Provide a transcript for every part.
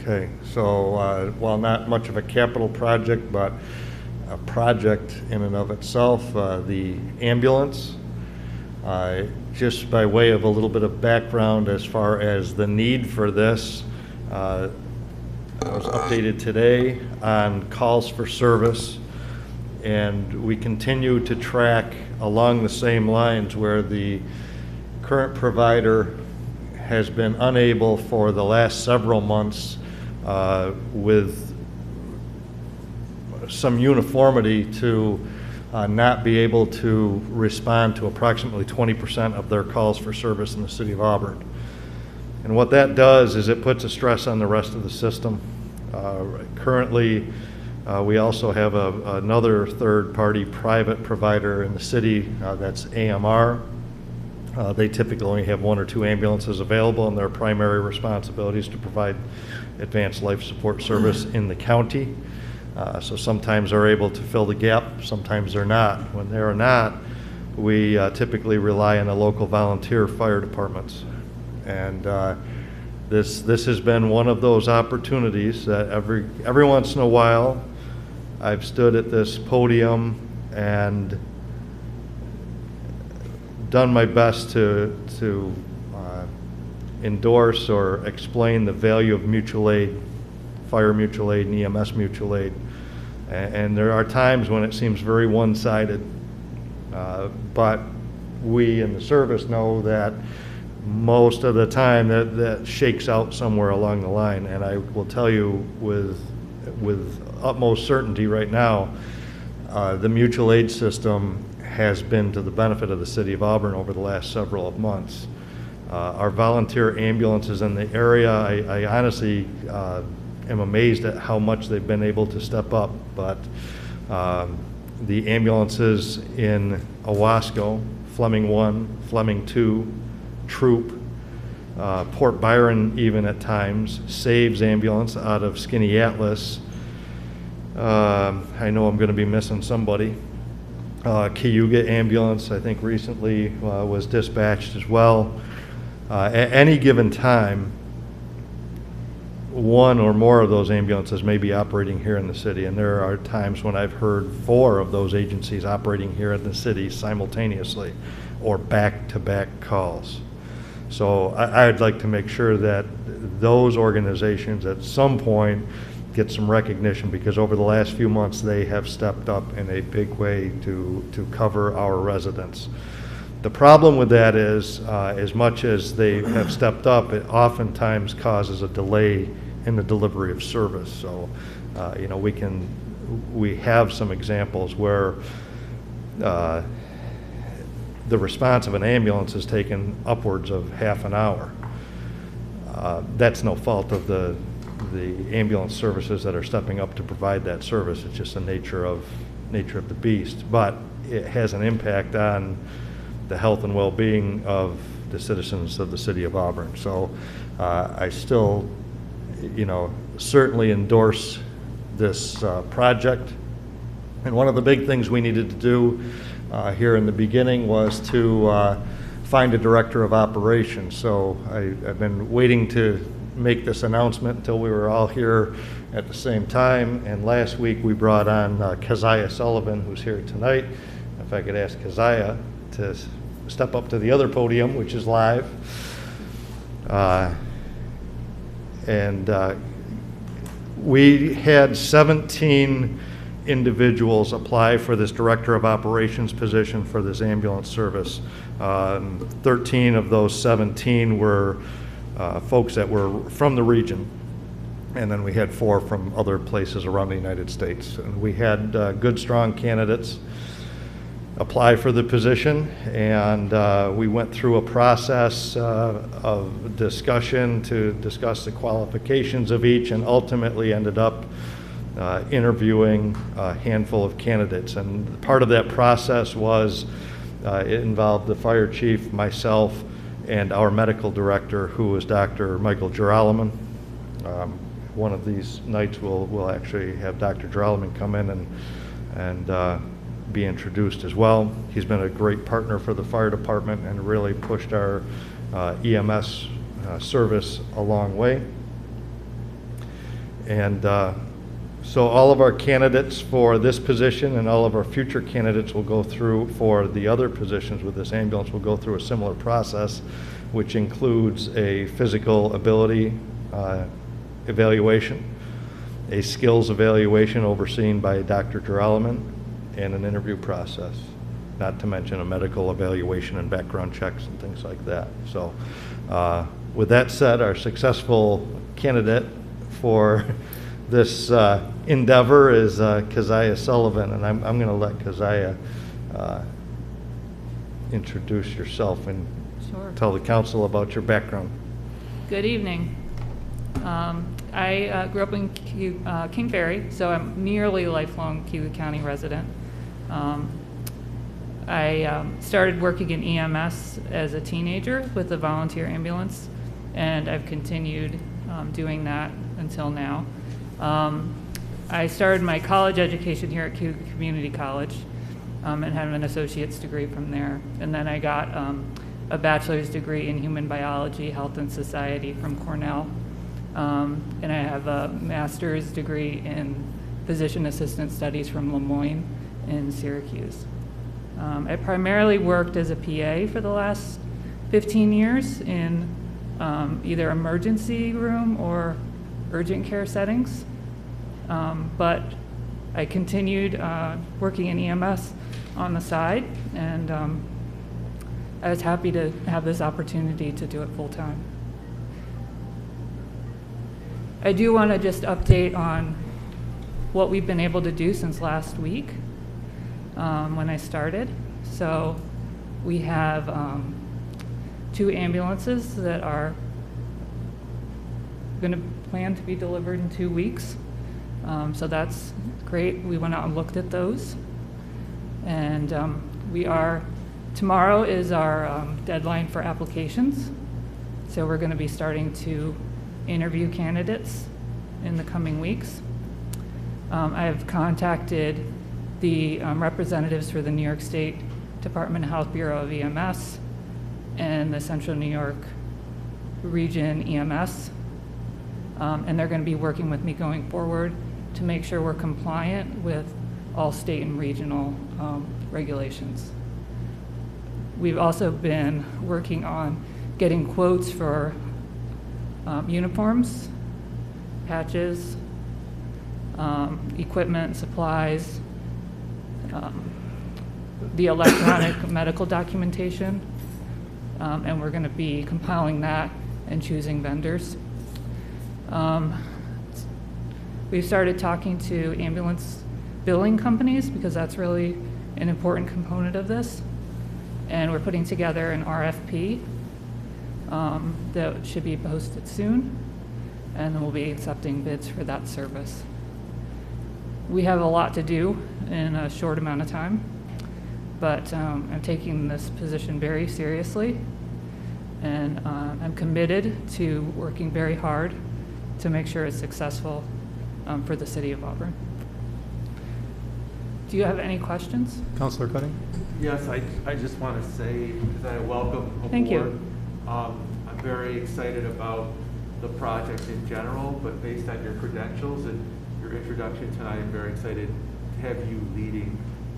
Okay, so while not much of a capital project, but a project in and of itself, the ambulance, just by way of a little bit of background as far as the need for this, I was updated today on calls for service, and we continue to track along the same lines where the current provider has been unable for the last several months with some uniformity to not be able to respond to approximately 20% of their calls for service in the City of Auburn. And what that does is it puts a stress on the rest of the system. Currently, we also have another third-party private provider in the city, that's AMR. They typically only have 1 or 2 ambulances available, and their primary responsibility is to provide advanced life support service in the county. So sometimes they're able to fill the gap, sometimes they're not. When they're not, we typically rely on the local volunteer fire departments. And this has been one of those opportunities that every once in a while I've stood at this podium and done my best to endorse or explain the value of mutual aid, fire mutual aid and EMS mutual aid. And there are times when it seems very one-sided, but we in the service know that most of the time that shakes out somewhere along the line. And I will tell you with utmost certainty right now, the mutual aid system has been to the benefit of the City of Auburn over the last several months. Our volunteer ambulances in the area, I honestly am amazed at how much they've been able to step up, but the ambulances in Owasco, Fleming 1, Fleming 2, Troop, Port Byron even at times, Saves ambulance out of Skinny Atlas. I know I'm going to be missing somebody. Cayuga ambulance, I think recently was dispatched as well. At any given time, 1 or more of those ambulances may be operating here in the city, and there are times when I've heard 4 of those agencies operating here in the city simultaneously or back-to-back calls. So I'd like to make sure that those organizations at some point get some recognition, because over the last few months they have stepped up in a big way to cover our residents. The problem with that is, as much as they have stepped up, it oftentimes causes a delay in the delivery of service. So, we have some examples where the response of an ambulance has taken upwards of half an hour. That's no fault of the ambulance services that are stepping up to provide that service. It's just the nature of the beast. But it has an impact on the health and well-being of the citizens of the City of Auburn. So I still, certainly endorse this project. And one of the big things we needed to do here in the beginning was to find a director of operations. So I've been waiting to make this announcement until we were all here at the same time. And last week we brought on Kezia Sullivan, who's here tonight. If I could ask Kezia to step up to the other podium, which is live. We had 17 individuals apply for this director of operations position for this ambulance service. 13 of those 17 were folks that were from the region, and then we had 4 from other places around the United States. And we had good, strong candidates apply for the position, and we went through a process of discussion to discuss the qualifications of each, and ultimately ended up interviewing a handful of candidates. And part of that process was it involved the fire chief, myself, and our medical director, who was Dr. Michael Girolman. One of these nights we'll actually have Dr. Girolman come in and be introduced as well. He's been a great partner for the fire department and really pushed our EMS service a long way. And so all of our candidates for this position and all of our future candidates will go through, for the other positions with this ambulance, will go through a similar process, which includes a physical ability evaluation, a skills evaluation overseen by Dr. Geralman, and an interview process, not to mention a medical evaluation and background checks and things like that. So with that said, our successful candidate for this endeavor is Kezia Sullivan, and I'm going to let Kezia introduce yourself and Sure. tell the council about your background. Good evening. I grew up in King Ferry, so I'm nearly a lifelong Cuyahoga County resident. I started working in EMS as a teenager with a volunteer ambulance, and I've continued doing that until now. I started my college education here at Cuyahoga Community College and had an associate's degree from there. And then I got a bachelor's degree in human biology, health and society from Cornell. And I have a master's degree in physician assistant studies from Lemoyne in Syracuse. I primarily worked as a PA for the last 15 years in either emergency room or urgent care settings. But I continued working in EMS on the side, and I was happy to have this opportunity to do it full time. I do want to just update on what we've been able to do since last week when I started. So we have 2 ambulances that are going to plan to be delivered in 2 weeks. So that's great. We went out and looked at those. And tomorrow is our deadline for applications. So we're going to be starting to interview candidates in the coming weeks. I have contacted the representatives for the New York State Department of Health Bureau of EMS and the Central New York Region EMS. And they're going to be working with me going forward to make sure we're compliant with all state and regional regulations. We've also been working on getting quotes for uniforms, patches, equipment, supplies, the electronic medical documentation, and we're going to be compiling that and choosing vendors. We've started talking to ambulance billing companies because that's really an important component of this. And we're putting together an RFP that should be posted soon, and then we'll be accepting bids for that service. We have a lot to do in a short amount of time, but I'm taking this position very seriously, and I'm committed to working very hard to make sure it's successful for the City of Auburn. Do you have any questions? Councilor Cutting? Yes, I just want to say that I welcome aboard. Thank you. I'm very excited about the project in general, but based on your credentials and your introduction tonight, I'm very excited to have you leading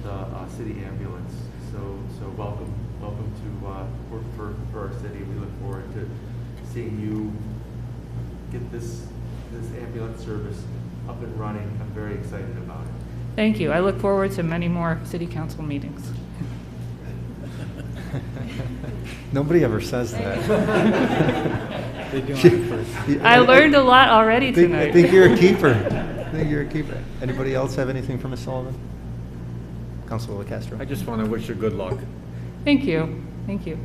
the city ambulance. So welcome to work for our city. We look forward to seeing you get this ambulance service up and running. I'm very excited about it. Thank you. I look forward to many more city council meetings. Nobody ever says that. They do on the first. I learned a lot already I tonight. think you're a keeper. Anybody else have anything for Ms. Sullivan? Councilor Castro? I just want to wish you good luck. Thank you. Thank you.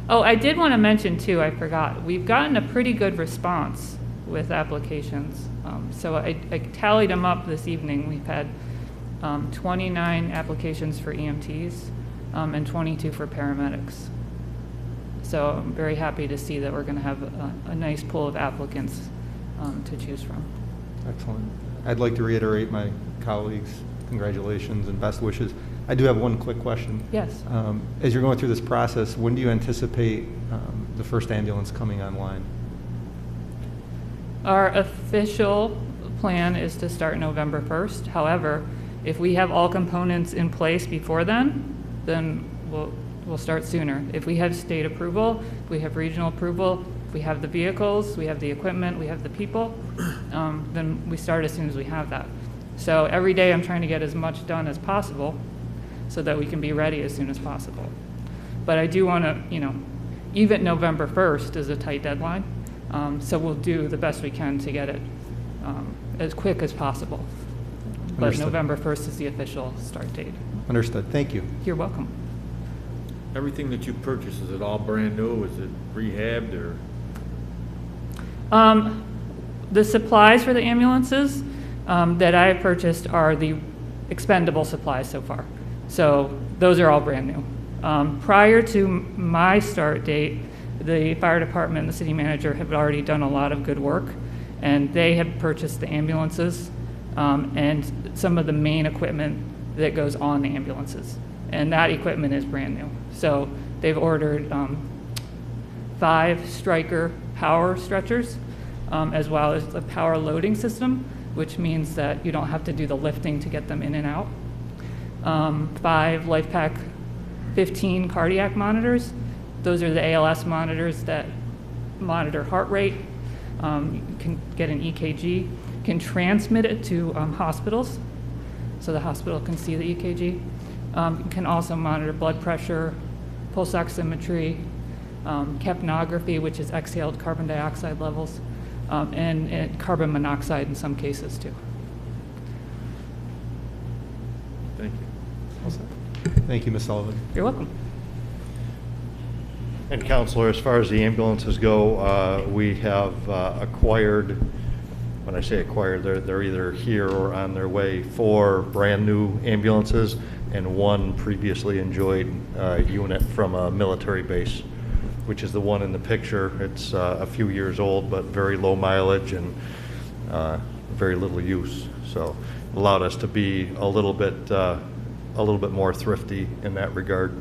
Oh, I did want to mention too, I forgot, we've gotten a pretty good response with applications. So I tallied them up this evening. We've had 29 applications for EMTs and 22 for paramedics. So I'm very happy to see that we're going to have a nice pool of applicants to choose from. Excellent. I'd like to reiterate my colleagues' congratulations and best wishes. I do have one quick question. Yes. As you're going through this process, when do you anticipate the first ambulance coming online? Our official plan is to start November 1st. However, if we have all components in place before then we'll start sooner. If we have state approval, if we have regional approval, if we have the vehicles, we have the equipment, we have the people, then we start as soon as we have that. So every day I'm trying to get as much done as possible so that we can be ready as soon as possible. But I do want to, even November 1st is a tight deadline, so we'll do the best we can to get it as quick as possible. But Understood. November 1st is the official start date. Understood. Thank you. You're welcome. Everything that you purchase, is it all brand new? Is it rehabbed or? The supplies for the ambulances that I have purchased are the expendable supplies so far. So those are all brand new. Prior to my start date, the fire department and the city manager have already done a lot of good work, and they have purchased the ambulances and some of the main equipment that goes on the ambulances. And that equipment is brand new. So they've ordered 5 Stryker power stretchers, as well as a power loading system, which means that you don't have to do the lifting to get them in and out. 5 LifePak 15 cardiac monitors. Those are the ALS monitors that monitor heart rate. You can get an EKG, can transmit it to hospitals, so the hospital can see the EKG. You can also monitor blood pressure, pulse oximetry, capnography, which is exhaled carbon dioxide levels, and carbon monoxide in some cases too. Thank you. Thank you, Ms. Sullivan. You're welcome. And Counselor, as far as the ambulances go, we have acquired, when I say acquired, they're either here or on their way, 4 brand-new ambulances and 1 previously enjoyed unit from a military base, which is the one in the picture. It's a few years old, but very low mileage and very little use. So it allowed us to be a little bit more thrifty in that regard.